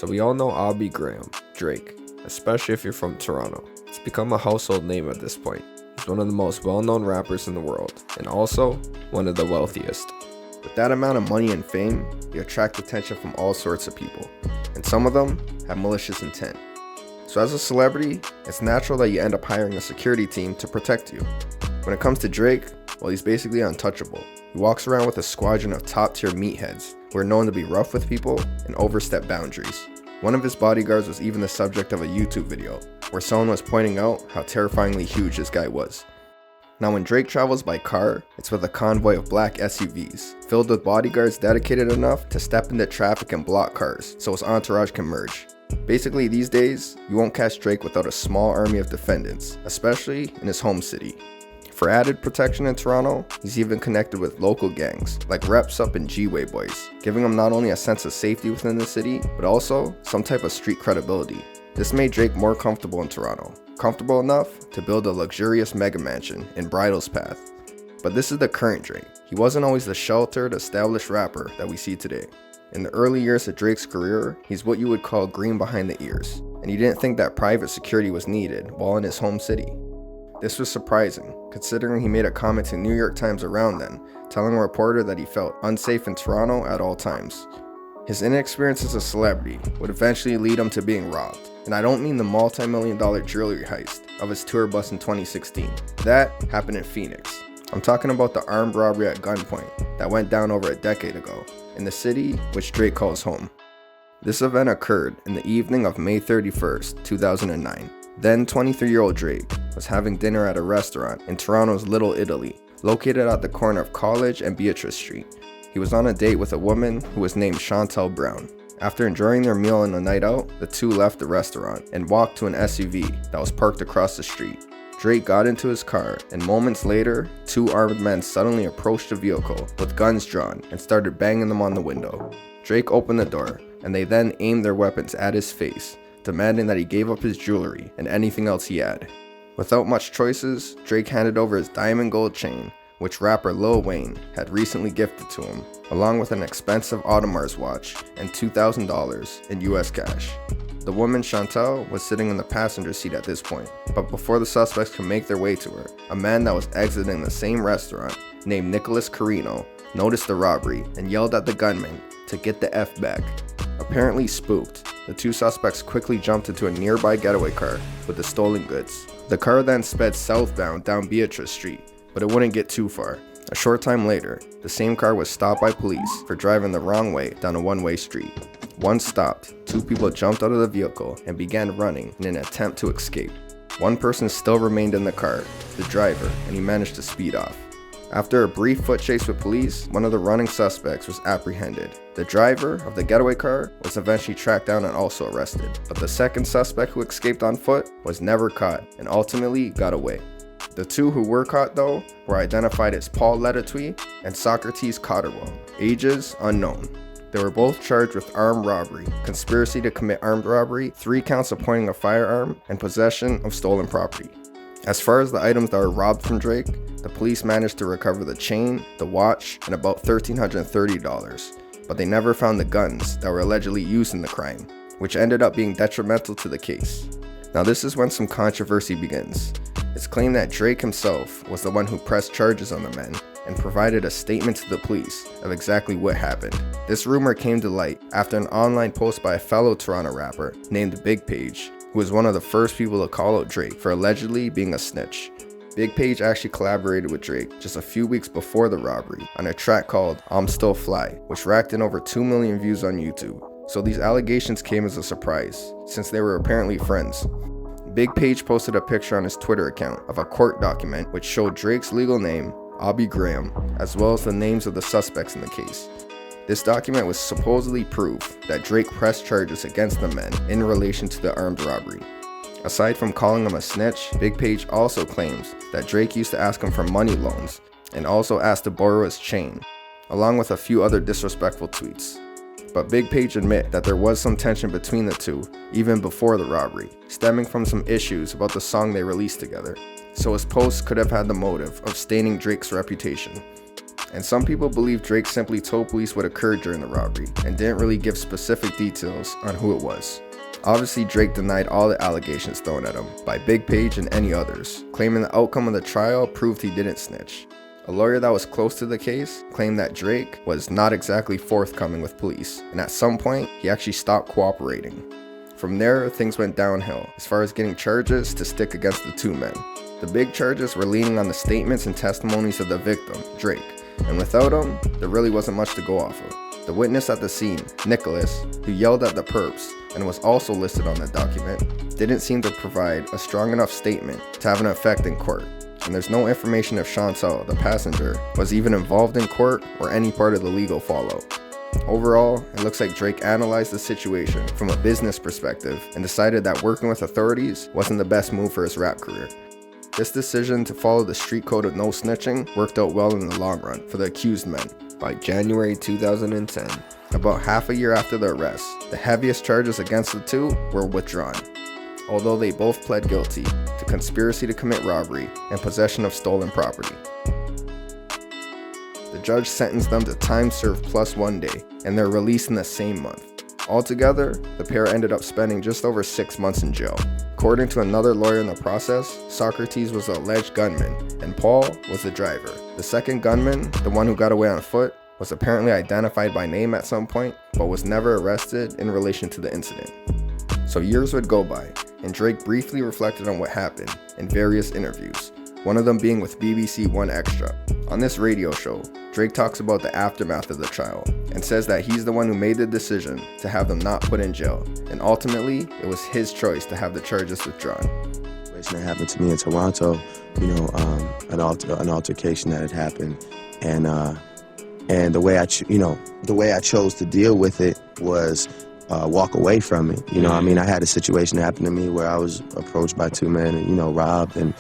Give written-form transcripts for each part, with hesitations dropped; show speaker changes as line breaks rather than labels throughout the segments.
So we all know Aubrey Graham, Drake, especially if you're from Toronto. It's become a household name at this point. He's one of the most well-known rappers in the world, and also one of the wealthiest. With that amount of money and fame, you attract attention from all sorts of people, and some of them have malicious intent. So as a celebrity, it's natural that you end up hiring a security team to protect you. When it comes to Drake, well, he's basically untouchable. He walks around with a squadron of top-tier meatheads who are known to be rough with people and overstep boundaries. One of his bodyguards was even the subject of a YouTube video where someone was pointing out how terrifyingly huge this guy was. Now when Drake travels by car, it's with a convoy of black SUVs, filled with bodyguards dedicated enough to step into traffic and block cars so his entourage can merge. Basically these days, you won't catch Drake without a small army of defendants, especially in his home city. For added protection in Toronto, he's even connected with local gangs like Reps Up and G-Way Boys, giving him not only a sense of safety within the city, but also some type of street credibility. This made Drake more comfortable in Toronto, comfortable enough to build a luxurious mega mansion in Bridle's Path. But this is the current Drake. He wasn't always the sheltered, established rapper that we see today. In the early years of Drake's career, he's what you would call green behind the ears, and he didn't think that private security was needed while in his home city. This was surprising, considering he made a comment to New York Times around then, telling a reporter that he felt unsafe in Toronto at all times. His inexperience as a celebrity would eventually lead him to being robbed, and I don't mean the multi-million-dollar jewelry heist of his tour bus in 2016. That happened in Phoenix. I'm talking about the armed robbery at gunpoint that went down over a decade ago, in the city which Drake calls home. This event occurred in the evening of May 31st, 2009. Then 23-year-old Drake was having dinner at a restaurant in Toronto's Little Italy, located at the corner of College and Beatrice Street. He was on a date with a woman who was named Chantel Brown. After enjoying their meal and a night out, the two left the restaurant and walked to an SUV that was parked across the street. Drake got into his car, and moments later, two armed men suddenly approached the vehicle with guns drawn and started banging them on the window. Drake opened the door, and they then aimed their weapons at his face, demanding that he gave up his jewelry and anything else he had. Without much choices, Drake handed over his diamond gold chain, which rapper Lil Wayne had recently gifted to him, along with an expensive Audemars watch and $2,000 in US cash. The woman Chantel was sitting in the passenger seat at this point, but before the suspects could make their way to her, a man that was exiting the same restaurant, named Nicholas Carino, noticed the robbery and yelled at the gunman to get the F back. Apparently spooked, the two suspects quickly jumped into a nearby getaway car with the stolen goods. The car then sped southbound down Beatrice Street, but it wouldn't get too far. A short time later, the same car was stopped by police for driving the wrong way down a one-way street. Once stopped, two people jumped out of the vehicle and began running in an attempt to escape. One person still remained in the car, the driver, and he managed to speed off. After a brief foot chase with police, one of the running suspects was apprehended. The driver of the getaway car was eventually tracked down and also arrested, but the second suspect who escaped on foot was never caught and ultimately got away. The two who were caught, though, were identified as Paul Letatui and Socrates Cotterwell, ages unknown. They were both charged with armed robbery, conspiracy to commit armed robbery, 3 counts of pointing a firearm, and possession of stolen property. As far as the items that were robbed from Drake, the police managed to recover the chain, the watch, and about $1,330, but they never found the guns that were allegedly used in the crime, which ended up being detrimental to the case. Now this is when some controversy begins. It's claimed that Drake himself was the one who pressed charges on the men and provided a statement to the police of exactly what happened. This rumor came to light after an online post by a fellow Toronto rapper named Big Page, who was one of the first people to call out Drake for allegedly being a snitch. Big Page actually collaborated with Drake just a few weeks before the robbery on a track called I'm Still Fly, which racked in over 2 million views on YouTube. So these allegations came as a surprise, since they were apparently friends. Big Page posted a picture on his Twitter account of a court document which showed Drake's legal name, Aubrey Graham, as well as the names of the suspects in the case. This document was supposedly proof that Drake pressed charges against the men in relation to the armed robbery. Aside from calling him a snitch, Big Page also claims that Drake used to ask him for money loans and also asked to borrow his chain, along with a few other disrespectful tweets. But Big Page admit that there was some tension between the two even before the robbery, stemming from some issues about the song they released together. So his posts could have had the motive of staining Drake's reputation. And some people believe Drake simply told police what occurred during the robbery and didn't really give specific details on who it was. Obviously, Drake denied all the allegations thrown at him by Big Page and any others, claiming the outcome of the trial proved he didn't snitch. A lawyer that was close to the case claimed that Drake was not exactly forthcoming with police, and at some point, he actually stopped cooperating. From there, things went downhill as far as getting charges to stick against the two men. The big charges were leaning on the statements and testimonies of the victim, Drake, and without him, there really wasn't much to go off of. The witness at the scene, Nicholas, who yelled at the perps and was also listed on the document, didn't seem to provide a strong enough statement to have an effect in court. And there's no information if Chantel, the passenger, was even involved in court or any part of the legal fallout. Overall, it looks like Drake analyzed the situation from a business perspective and decided that working with authorities wasn't the best move for his rap career. This decision to follow the street code of no snitching worked out well in the long run for the accused men. By January 2010, about half a year after the arrest, the heaviest charges against the two were withdrawn, although they both pled guilty to conspiracy to commit robbery and possession of stolen property. The judge sentenced them to time served plus 1 day, and they're released in the same month. Altogether, the pair ended up spending just over 6 months in jail. According to another lawyer in the process, Socrates was the alleged gunman, and Paul was the driver. The second gunman, the one who got away on foot, was apparently identified by name at some point, but was never arrested in relation to the incident. So years would go by, and Drake briefly reflected on what happened in various interviews, one of them being with BBC One Extra. On this radio show, Drake talks about the aftermath of the trial and says that he's the one who made the decision to have them not put in jail, and ultimately, it was his choice to have the charges withdrawn.
That happened to me in Toronto, an altercation that had happened, and the way I chose to deal with it was walk away from it. I had a situation happen to me where I was approached by two men and robbed, and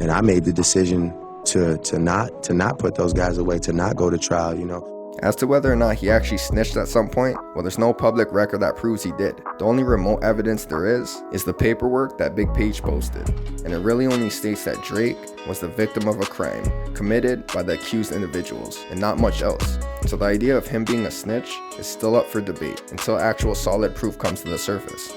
I made the decision to not put those guys away, to not go to trial.
As to whether or not he actually snitched at some point, well, there's no public record that proves he did. The only remote evidence there is the paperwork that Big Page posted, and it really only states that Drake was the victim of a crime committed by the accused individuals, and not much else. So the idea of him being a snitch is still up for debate until actual solid proof comes to the surface.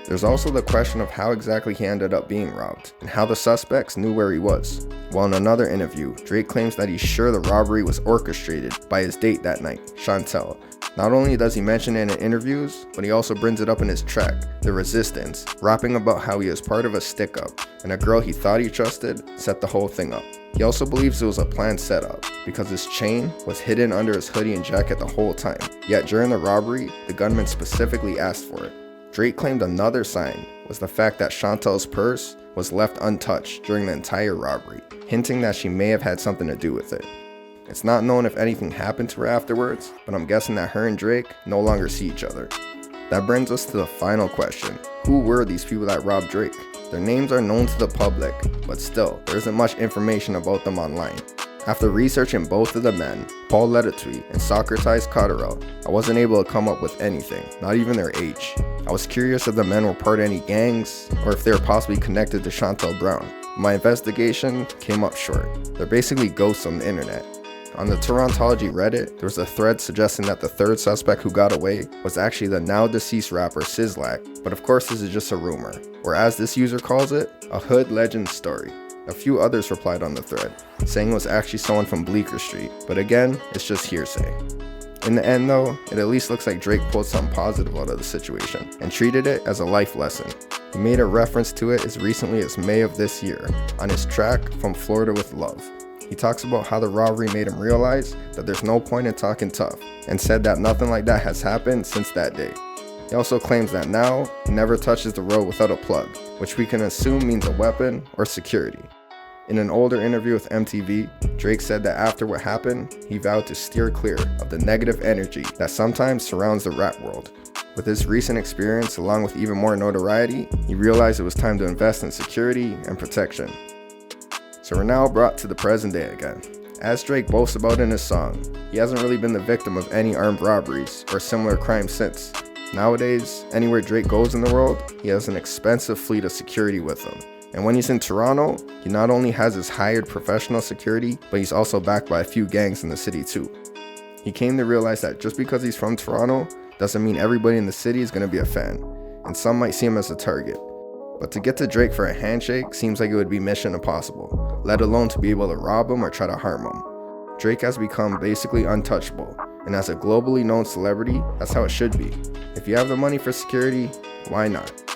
There's also the question of how exactly he ended up being robbed, and how the suspects knew where he was. While in another interview, Drake claims that he's sure the robbery was orchestrated by his date that night, Chantel. Not only does he mention it in interviews, but he also brings it up in his track, The Resistance, rapping about how he was part of a stick-up, and a girl he thought he trusted set the whole thing up. He also believes it was a planned setup, because his chain was hidden under his hoodie and jacket the whole time, yet during the robbery, the gunman specifically asked for it. Drake claimed another sign was the fact that Chantel's purse was left untouched during the entire robbery, hinting that she may have had something to do with it. It's not known if anything happened to her afterwards, but I'm guessing that her and Drake no longer see each other. That brings us to the final question. Who were these people that robbed Drake? Their names are known to the public, but still, there isn't much information about them online. After researching both of the men, Paul Letitui and Socrates Cotterell, I wasn't able to come up with anything, not even their age. I was curious if the men were part of any gangs, or if they were possibly connected to Chantel Brown. My investigation came up short. They're basically ghosts on the internet. On the Torontology Reddit, there was a thread suggesting that the third suspect who got away was actually the now deceased rapper Sizzlack, but of course this is just a rumor, or as this user calls it, a hood legend story. A few others replied on the thread, saying it was actually someone from Bleecker Street, but again, it's just hearsay. In the end though, it at least looks like Drake pulled something positive out of the situation, and treated it as a life lesson. He made a reference to it as recently as May of this year, on his track From Florida with Love. He talks about how the robbery made him realize that there's no point in talking tough, and said that nothing like that has happened since that day. He also claims that now, he never touches the road without a plug, which we can assume means a weapon or security. In an older interview with MTV, Drake said that after what happened, he vowed to steer clear of the negative energy that sometimes surrounds the rap world. With his recent experience, along with even more notoriety, he realized it was time to invest in security and protection. So we're now brought to the present day again. As Drake boasts about in his song, he hasn't really been the victim of any armed robberies or similar crimes since. Nowadays, anywhere Drake goes in the world, he has an expensive fleet of security with him. And when he's in Toronto, he not only has his hired professional security, but he's also backed by a few gangs in the city too. He came to realize that just because he's from Toronto doesn't mean everybody in the city is going to be a fan, and some might see him as a target. But to get to Drake for a handshake seems like it would be mission impossible, let alone to be able to rob him or try to harm him. Drake has become basically untouchable, and as a globally known celebrity, that's how it should be. If you have the money for security, why not?